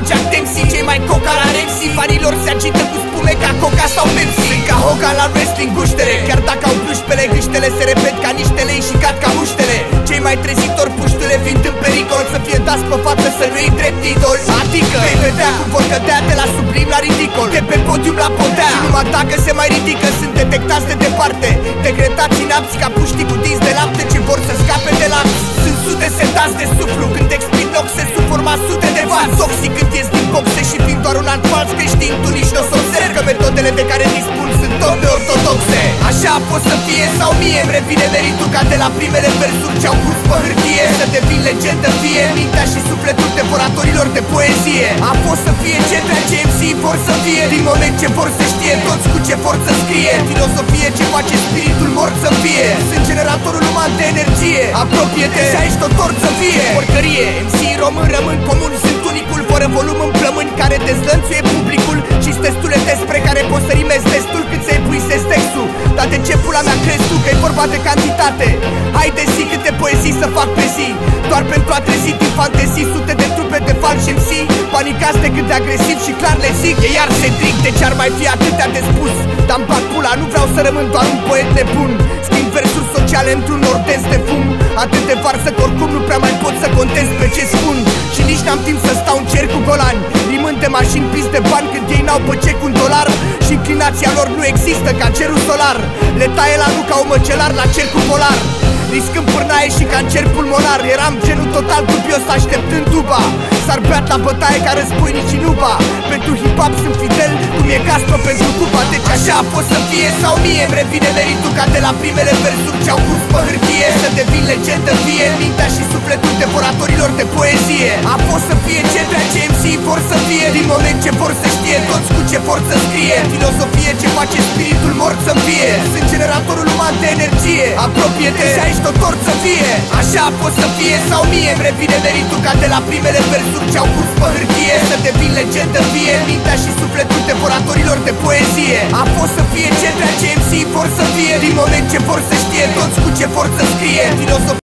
Jack Dempsey, cei mai coca la Repsi. Fanilor se agită cu spume ca Coca sau Pepsi. Sunt ca Hogan la wrestling guștere, chiar dacă au plușpele, gâștele se repet ca niște lei și cad ca muștele. Cei mai trezitori puștule fiind în pericol, să fie dați pe față, să nu iei drept idol. Adică vei vedea cum vor cădea de la sublim la ridicol, de pe podium la podea. Și numai dacă se mai ridică sunt detectați de departe, decretați inapți ca puștii cu dinți de lapte ce vor să scape de lanț. Sunt sute setați de suflu când explit noxe sub forma sute de vați. Toxic când ies din boxe și fiind doar un alt fals creștin, tu nici n-o să observi că metodele de care dispun sunt tot neortodoxe. Așa a fost să fie sau mie îmi revine meritul ca de la primele versuri ce-au pus pe hârtie să devin legendă fie mintea și sufletul devoratorilor de poezie. A fost să fie ce dragi MC vor să fie, din moment ce vor să știe toți cu ce forță scrie. Filosofie ce face spiritul mort să fie, sunt generatorul uman de energie. Apropie-te și aici tot ort să fie. Porcărie, MC român rămân comun, sunt unicul fără volum în plămâni care dezlănțuie publicul și destule despre care poți să rimezi destul cât să epuisezi textul. Dar de ce pula mea crezi tu că e vorba de cantitate? Haide zi câte poezii să fac pe zi, doar pentru a trezi din fantezii sute de trupe de falși MC, panicați de cât de agresiv și clar le zic. Ei iar se tric de ce ar mai fi atâtea de spus, dar-mi bag pula, nu vreau să rămân doar un poet nebun. Schimb versuri sociale într-un nor dens de fum, atât de varsă că oricum nu prea mai pot să contez pe ce spun. Și nici n-am timp să stau în cer cu golani, rimând de mașini pis de bani când ei n-au pe ce cu un dolar. Și inclinația lor nu există ca cerul solar, le taie la nu ca un măcelar la cercul polar. Riscând pârnaie și cancer pulmonar, eram genul total dubios așteptând duba. S-ar beat la bătaie ca războinicii nuba. Pentru hip-hop sunt fidel cum e Castro pentru Cuba. Deci așa a fost să fie sau mie îmi revine meritul ca de la primele versuri ce-au pus pe hârtie să devin legendă fie mintea și sufletul devoratorilor de poezie. A fost să fie ce dragi MC vor să fie, din moment ce vor să știe toți cu ce forță scrie. Filosofie ce face spiritul mort să fie, sunt generatorul uman de energie. Apropie-te și aici tot ort să fie. Așa a fost să fie sau mie îmi revine meritul ca de la primele versuri ce-au pus pe hârtie să devin legendă fie mintea și sufletul devoratorilor de poezie. A fost să fie ce dragi MC vor să fie, din moment ce vor să știe toți cu ce forță scrie. Filosofie